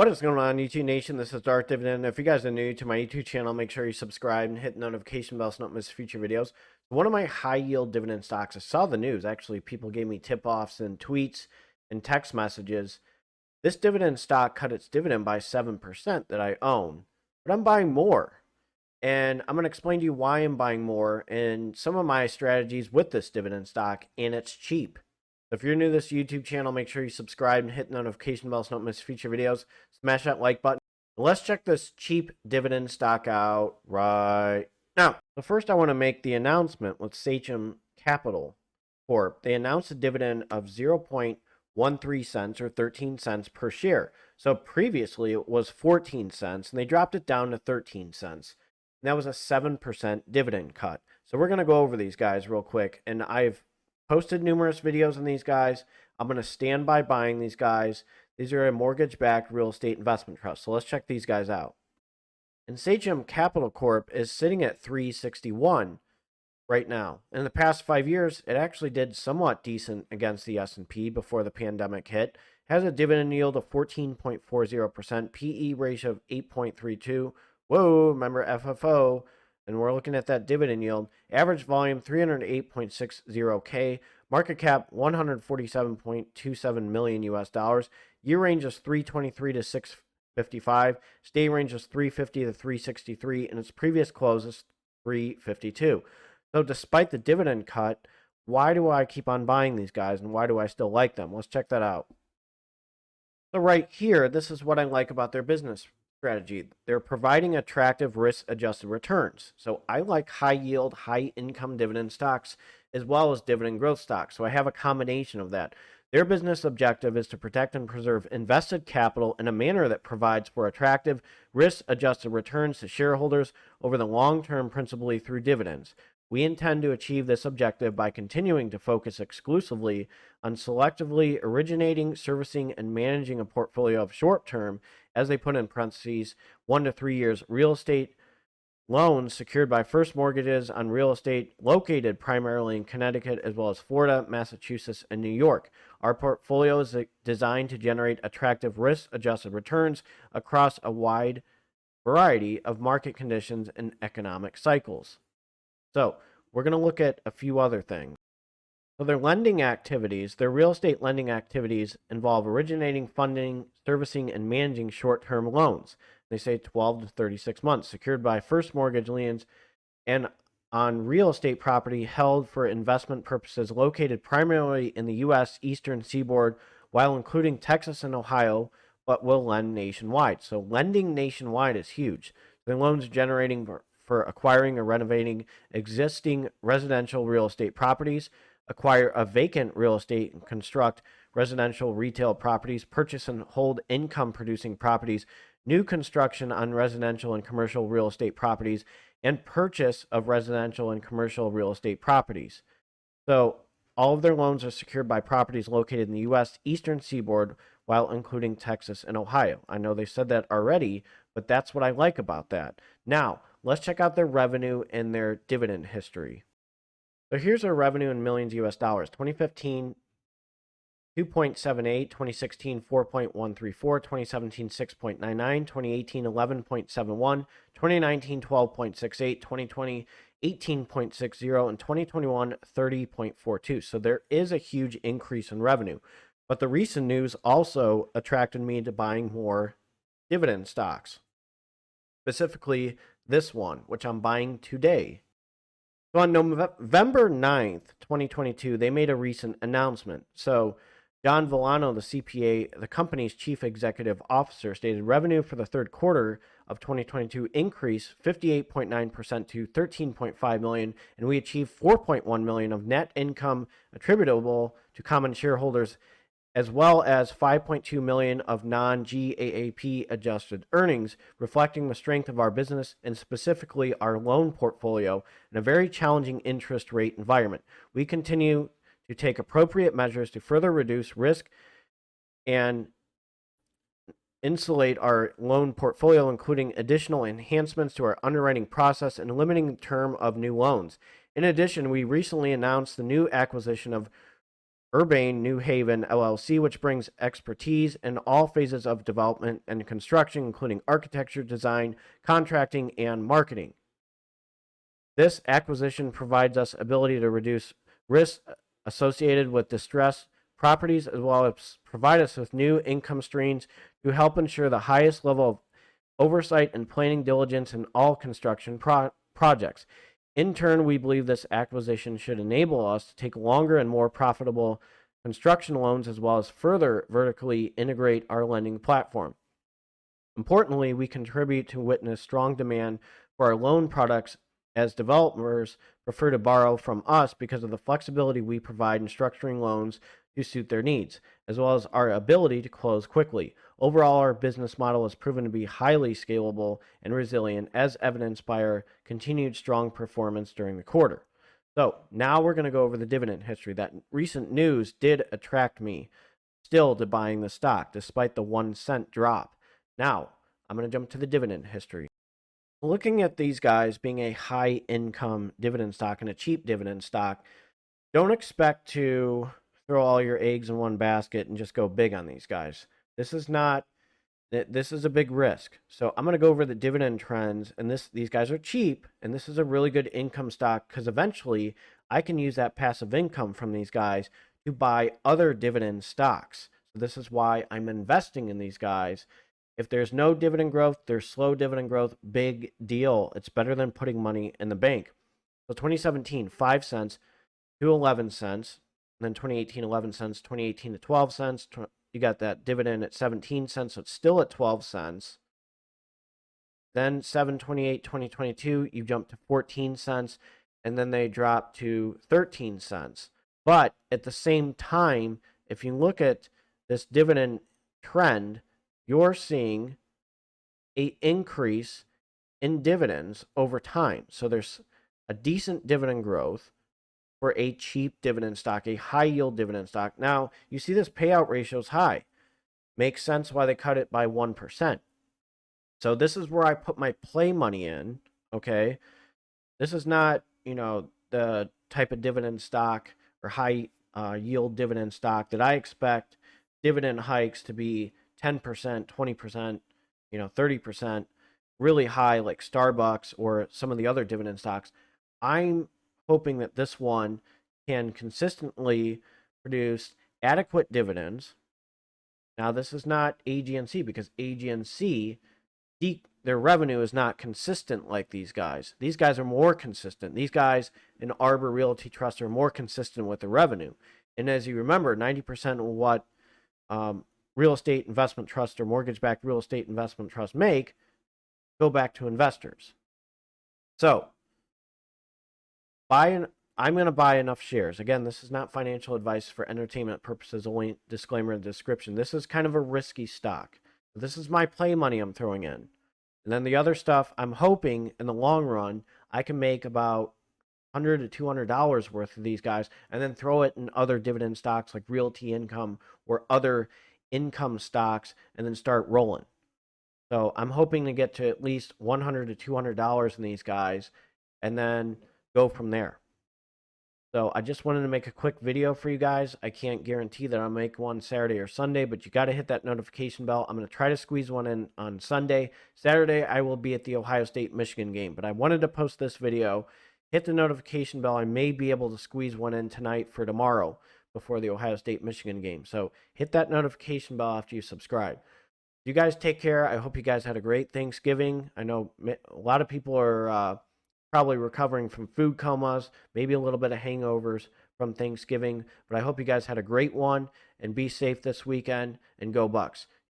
What is going on, YouTube Nation? This is Dark Dividend. If you guys are new to my YouTube channel, make sure you subscribe and hit the notification bell so you don't miss future videos. One of my high yield dividend stocks, I saw the news. Actually, people gave me tip-offs and tweets and text messages. This dividend stock cut its dividend by 7% that I own, but I'm buying more. And I'm going to explain to you why I'm buying more and some of my strategies with this dividend stock, and it's cheap. If you're new to this YouTube channel, make sure you subscribe and hit the notification bell so you don't miss future videos. Smash that like button. Let's check this cheap dividend stock out right now. So first I want to make the announcement with Sachem Capital Corp. They announced a dividend of 0.13 cents or 13 cents per share. So previously it was 14 cents and they dropped it down to 13 cents. And that was a 7% dividend cut. So we're going to go over these guys real quick, and I've posted numerous videos on these guys. I'm going to stand by buying these guys. These are a mortgage-backed real estate investment trust. So let's check these guys out. And Sachem Capital Corp is sitting at 361 right now. In the past 5 years, it actually did somewhat decent against the S&P before the pandemic hit. It has a dividend yield of 14.40%, PE ratio of 8.32. Whoa, remember FFO. And we're looking at that dividend yield. Average volume 308.60K. Market cap 147.27 million US dollars. Year range is 323 to 655. Stay range is 350 to 363, and its previous close is 352. So despite the dividend cut, why do I keep on buying these guys, and why do I still like them? Let's check that out. So right here, this is what I like about their business strategy. They're providing attractive risk-adjusted returns. So I like high-yield, high-income dividend stocks as well as dividend growth stocks. So I have a combination of that. Their business objective is to protect and preserve invested capital in a manner that provides for attractive risk-adjusted returns to shareholders over the long term, principally through dividends. We intend to achieve this objective by continuing to focus exclusively on selectively originating, servicing, and managing a portfolio of short-term, as they put in parentheses, 1 to 3 years, real estate loans secured by first mortgages on real estate located primarily in Connecticut as well as Florida, Massachusetts, and New York. Our portfolio is designed to generate attractive risk-adjusted returns across a wide variety of market conditions and economic cycles. So we're going to look at a few other things. So their lending activities, their real estate lending activities involve originating, funding, servicing, and managing short-term loans. They say 12 to 36 months, secured by first mortgage liens and on real estate property held for investment purposes located primarily in the U.S. Eastern Seaboard, while including Texas and Ohio, but will lend nationwide. So lending nationwide is huge. The loans generating for acquiring or renovating existing residential real estate properties, acquire a vacant real estate and construct residential retail properties, purchase and hold income producing properties, new construction on residential and commercial real estate properties, and purchase of residential and commercial real estate properties. So all of their loans are secured by properties located in the U.S. Eastern Seaboard, while including Texas and Ohio. I know they said that already, but that's what I like about that. Now, let's check out their revenue and their dividend history. So here's our revenue in millions US dollars. 2015, 2.78, 2016, 4.134, 2017, 6.99, 2018, 11.71, 2019, 12.68, 2020, 18.60, and 2021, 30.42. So there is a huge increase in revenue. But the recent news also attracted me to buying more dividend stocks. Specifically this one, which I'm buying today. So on November 9th, 2022, they made a recent announcement. So John Villano, the CPA, the company's chief executive officer, stated revenue for the third quarter of 2022 increased 58.9% to $13.5 million, and we achieved $4.1 million of net income attributable to common shareholders, as well as $5.2 million of non-GAAP adjusted earnings, reflecting the strength of our business and specifically our loan portfolio in a very challenging interest rate environment. We continue to take appropriate measures to further reduce risk and insulate our loan portfolio, including additional enhancements to our underwriting process and limiting the term of new loans. In addition, we recently announced the new acquisition of Urbane New Haven LLC, which brings expertise in all phases of development and construction, including architecture, design, contracting, and marketing. This acquisition provides us ability to reduce risks associated with distressed properties, as well as provide us with new income streams to help ensure the highest level of oversight and planning diligence in all construction projects. In turn, we believe this acquisition should enable us to take longer and more profitable construction loans, as well as further vertically integrate our lending platform. Importantly, we contribute to witness strong demand for our loan products as developers prefer to borrow from us because of the flexibility we provide in structuring loans to suit their needs, as well as our ability to close quickly. Overall, our business model has proven to be highly scalable and resilient, as evidenced by our continued strong performance during the quarter. So now we're going to go over the dividend history. That recent news did attract me still to buying the stock, despite the 1 cent drop. Now, I'm going to jump to the dividend history. Looking at these guys being a high income dividend stock and a cheap dividend stock, don't expect to throw all your eggs in one basket and just go big on these guys. This is a big risk. So I'm going to go over the dividend trends, and these guys are cheap, and this is a really good income stock because eventually I can use that passive income from these guys to buy other dividend stocks. So this is why I'm investing in these guys. If there's no dividend growth, there's slow dividend growth, big deal. It's better than putting money in the bank. So 2017, 5 cents to 11 cents. And then 2018, 11 cents, 2018 to 12 cents. You got that dividend at 17 cents, so it's still at 12 cents. Then 7/28, 2022, you jump to 14 cents, and then they drop to 13 cents. But at the same time, if you look at this dividend trend, you're seeing an increase in dividends over time. So there's a decent dividend growth for a cheap dividend stock, a high yield dividend stock. Now, you see this payout ratio is high. Makes sense why they cut it by 1%. So this is where I put my play money in, okay? This is not, the type of dividend stock or high yield dividend stock that I expect dividend hikes to be 10%, 20%, 30%, really high like Starbucks or some of the other dividend stocks. I'm hoping that this one can consistently produce adequate dividends. Now, this is not AGNC because AGNC, their revenue is not consistent like these guys. These guys are more consistent. These guys in Arbor Realty Trust are more consistent with the revenue. And as you remember, 90% of what real estate investment trusts or mortgage-backed real estate investment trusts make go back to investors. So, I'm going to buy enough shares. Again, this is not financial advice for entertainment purposes, only disclaimer in the description. This is kind of a risky stock. This is my play money I'm throwing in. And then the other stuff, I'm hoping in the long run, I can make about $100 to $200 worth of these guys and then throw it in other dividend stocks like Realty Income or other income stocks and then start rolling. So I'm hoping to get to at least $100 to $200 in these guys and then go from there. So I just wanted to make a quick video for you guys. I can't guarantee that I'll make one Saturday or Sunday, but you got to hit that notification bell. I'm going to try to squeeze one in on Sunday. Saturday, I will be at the Ohio State-Michigan game, but I wanted to post this video. Hit the notification bell. I may be able to squeeze one in tonight for tomorrow before the Ohio State-Michigan game. So hit that notification bell after you subscribe. You guys take care. I hope you guys had a great Thanksgiving. I know a lot of people are probably recovering from food comas, maybe a little bit of hangovers from Thanksgiving. But I hope you guys had a great one and be safe this weekend and go Bucks.